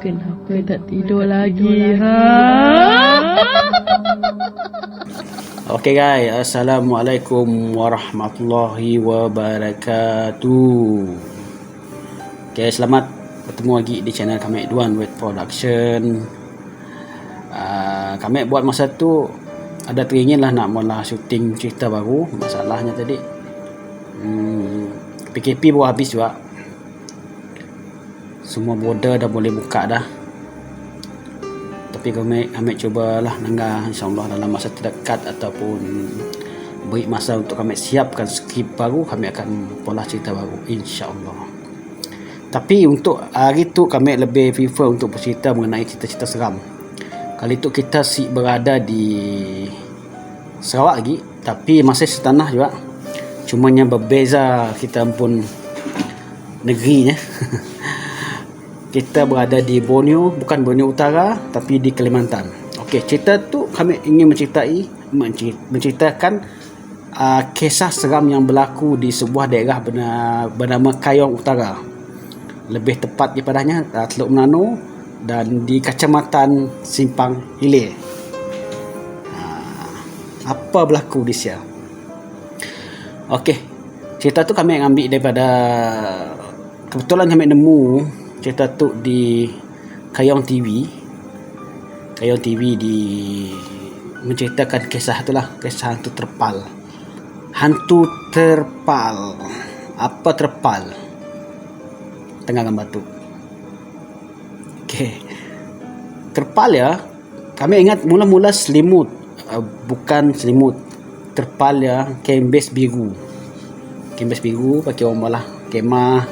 Kenapa tak tidur lagi, ha? Okey guys, Assalamualaikum warahmatullahi wabarakatuh. Okey, selamat bertemu lagi di channel kami Duan with Production. Kami buat masa tu ada teringin lah nak mula syuting cerita baru. Masalahnya tadi PKP baru habis juga. Semua border dah boleh buka dah. Tapi kami cubalah nangga, insyaAllah dalam masa terdekat ataupun beri masa untuk kami siapkan skrip baru, kami akan pola cerita baru insyaAllah. Tapi untuk hari tu kami lebih prefer untuk bercerita mengenai cerita-cerita seram. Kali tu kita berada di Sarawak lagi, tapi masih setanah juga. Cuma yang berbeza kita pun negerinya. Kita berada di Borneo, bukan Borneo Utara tapi di Kalimantan. Okey, cerita tu kami ingin menceritakan kisah seram yang berlaku di sebuah daerah bernama Kayong Utara. Lebih tepat daripadanya Teluk Meranoo dan di Kecamatan Simpang Hilir. Apa berlaku di sana? Okey, cerita tu kami ambil daripada, kebetulan kami nemu cerita tu di Kayong TV. Kayong TV menceritakan kisah itulah, kisah hantu terpal. Hantu terpal. Apa terpal? Tengah gambar tu. Okey. Terpal ya, kami ingat mula-mula selimut. Bukan selimut. Terpal ya, canvas biru. Canvas biru pakai orang malah kemah.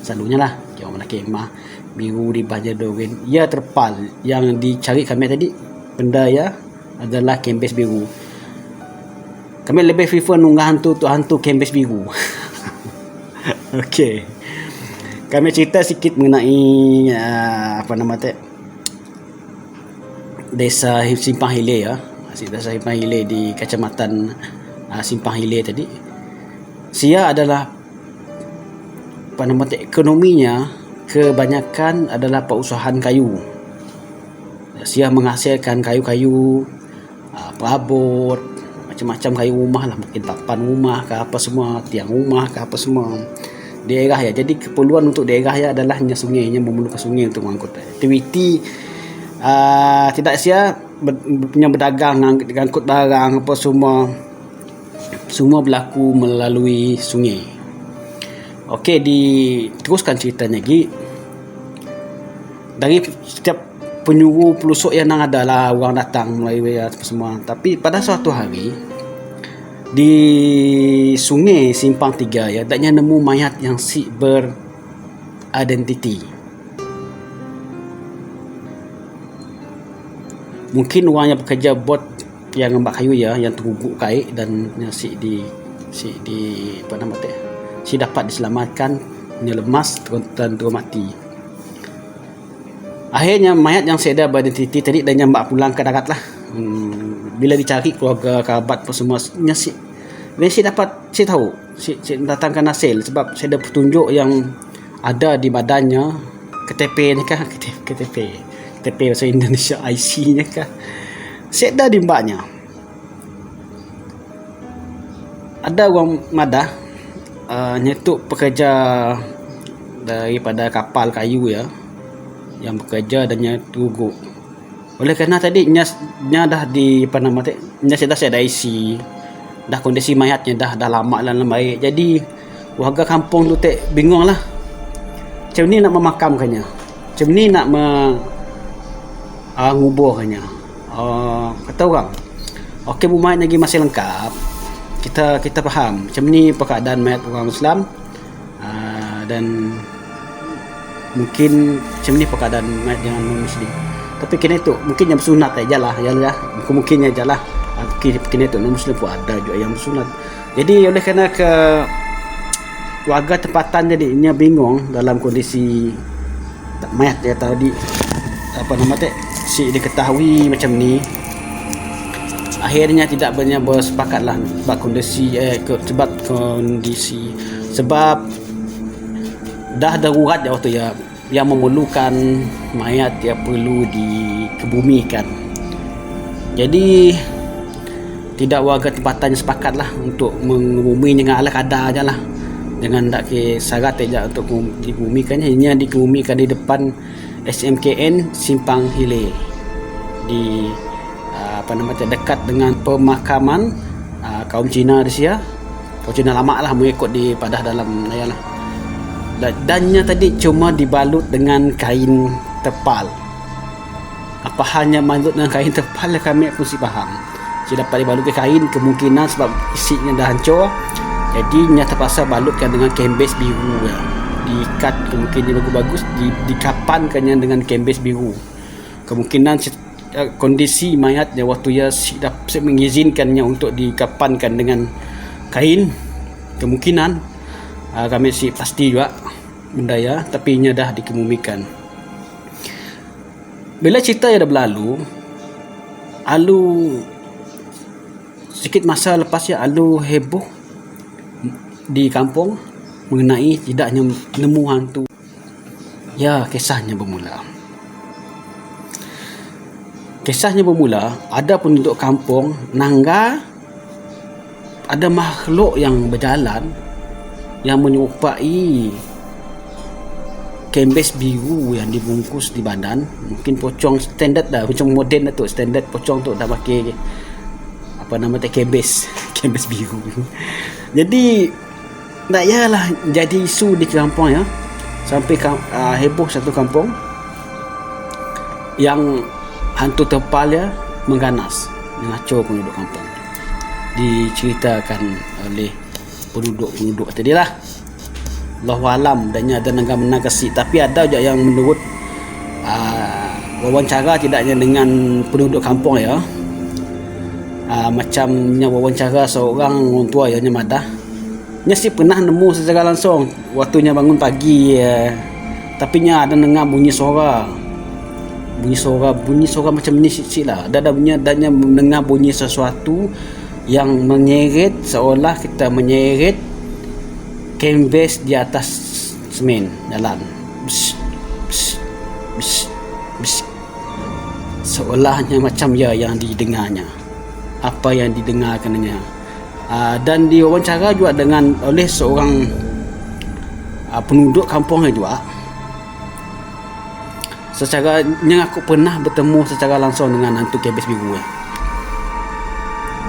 Selalunya lah orang mana kemah biru di bahagian dorin. Ya, terpal yang dicari kami tadi, benda ya adalah canvas biru. Kami lebih prefer nunggah hantu tu hantu canvas biru. Okey, kami cerita sikit mengenai Desa Simpang Hilir ya. Desa Simpang Hilir di Kecamatan Simpang Hilir tadi. Sia adalah ekonominya kebanyakan adalah perusahaan kayu. Sia menghasilkan kayu-kayu, perabot, macam-macam kayu rumah lah, mungkin papan rumah ke apa semua, tiang rumah ke apa semua. Daerah ya, jadi keperluan untuk daerah ya adalah hanya sungai, hanya memerlukan sungai untuk mengangkut aktiviti. Tidak sia punya berdagang, angkut barang apa semua berlaku melalui sungai. Okey, diteruskan ceritanya lagi. Dari setiap penyuru pelusuk yang ada lah orang datang melalui apa semua. Tapi pada suatu hari di sungai Simpang 3 ya, adanya nemu mayat yang beridentiti. Mungkin orang yang bekerja bot yang ngembak kayu ya, yang terguguk kait dan si dapat diselamatkan, dia lemas dan terus mati. Akhirnya mayat yang sedar beridentiti tadi dan nyambak pulang ke darat lah. Bila dicari keluarga kerabat semua, si tahu datangkan hasil sebab saya ada petunjuk yang ada di badannya. KTP ni kah? KTP bahasa Indonesia, IC nya kah? Sedar di mbaknya. Ada orang madah nyetuk pekerja daripada kapal kayu ya, yang bekerja dan yang terguguk. Oleh kerana tadi nya dah nya sudah ada IC, dah kondisi mayatnya dah lama dan baik. Jadi warga kampung tu bingung lah, macam ni nak memakamkannya, macam ni nak nguburkannya. Kata orang, okey, mayat lagi masih lengkap, kita faham macam ni keadaan mayat orang Islam, dan mungkin macam ni keadaan mayat yang non-Muslim. Tapi kena itu mungkin yang bersunat aja lah, mungkin aja lah. Kena itu non-Muslim pun ada juga yang bersunat. Jadi oleh kerana warga tempatan jadinya bingung dalam kondisi mayat dia tadi si diketahui macam ni. akhirnya tidak banyak bersepakat lah sebab dah darurat ya waktu ya, yang memerlukan mayat yang perlu dikebumikan. Jadi tidak warga tempatan sepakat lah untuk mengebumi dengan ala kadar je lah, dengan tak ke syarat aja untuk dikebumikannya. Hanya dikebumikan di depan SMKN Simpang Hilir di dekat dengan pemakaman kaum Cina di Sia, kaum Cina lama lah, mengikut di padah dalam lah. Dannya tadi cuma dibalut dengan kain terpal. Apa hanya balut dengan kain terpal, kami pun si faham. Dia dapat dibalut ke kain, kemungkinan sebab isinya dah hancur, jadi nya terpaksa balutkan dengan kembes biru ya. Diikat, kemungkinan bagus-bagus dikapankannya dengan kembes biru. Kemungkinan kondisi mayatnya waktu ya dapat mengizinkannya untuk dikapankan dengan kain, kemungkinan kami si pasti juga benda ya, tapi nya dah dikebumikan. Bila cerita yang dah berlalu, sikit masa lepasnya heboh di kampung mengenai tidaknya nemu hantu. Ya, kisahnya bermula, ada penduduk kampung nangga ada makhluk yang berjalan yang menyerupai kembes biru yang dibungkus di badan. Mungkin pocong standard dah, macam moden dah tu, standard pocong tu dah pakai kembes biru. Jadi tak yalah jadi isu di kampung ya, sampai heboh satu kampung yang hantu terpal ya mengganas, mengacau penduduk kampung. Diceritakan oleh penduduk tadi lah. Allahualam, dannya ada naga kasih, tapi ada juga yang menurut wawancara tidaknya dengan penduduk kampung ya. Macamnya wawancara seorang orang tua ya, Madah. Nya sih pernah nemu secara langsung waktunya bangun pagi ya. Tapi nya ada dengar bunyi suara macam ni sikit lah. Adanya mendengar bunyi sesuatu yang menyeret, seolah kita menyeret kembes di atas semen jalan. Bsh, bsh, bsh, bsh. Seolahnya macam ya yang didengarnya, apa yang didengarkannya. Dan diwawancara juga oleh seorang penduduk kampungnya juga. Secara yang aku pernah bertemu secara langsung dengan hantu kembes biru ya.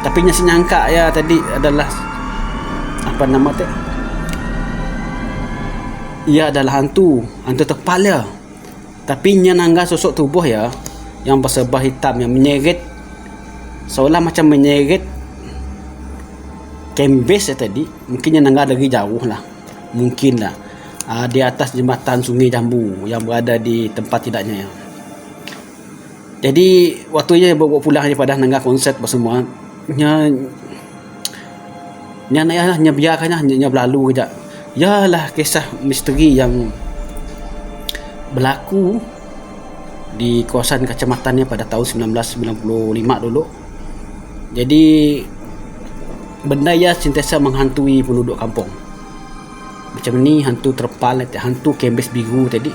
Tapi yang saya nyangka ya tadi adalah ia adalah hantu terpal ya. Tapi nya nangga sosok tubuh ya yang berserba hitam yang menyeret, seolah macam menyeret kembes ya tadi. Mungkin nya nangga dari jauh lah, mungkin lah di atas jembatan Sungai Jambu yang berada di tempat tidaknya ya. Jadi waktunya bawa pulang daripada nangga konsert bersemua, nya biarkannya nya berlalu kejap. Yalah kisah misteri yang berlaku di kawasan kecamatannya pada tahun 1995 dulu. Jadi benda ya sentiasa menghantui penduduk kampung. Macam ni hantu terpal, hantu kembes biru tadi.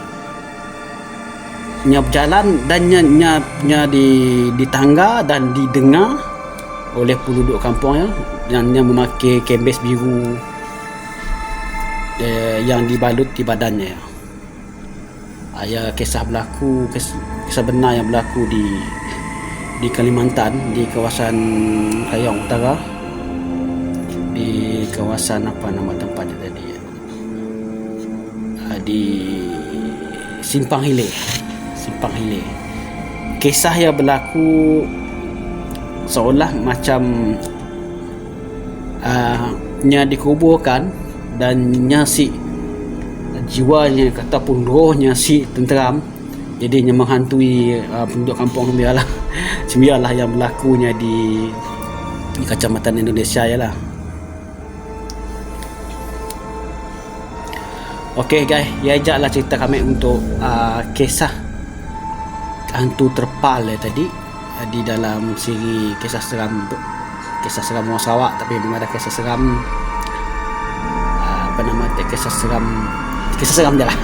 Nya berjalan dan nya di tangga dan didengar oleh penduduk kampung ya, yang memakai kembes biru yang dibalut di badannya ya. Kisah benar yang berlaku di Kalimantan, di kawasan Kayong Utara, di kawasan apa nama tempatnya tadi ya, di Simpang Hilir. Kisah yang berlaku seolah macam nya dikuburkan dan nyasi jiwanya ataupun rohnya si tenteram, jadi nya menghantui penduduk kampung biarlah yang berlakunya di kecamatan Indonesia ya lah. Okey guys, ya ajaklah cerita kami untuk kisah hantu terpal tadi. di dalam siri kisah seram Muasawak, tapi memang ada kisah seram kisah seram je lah.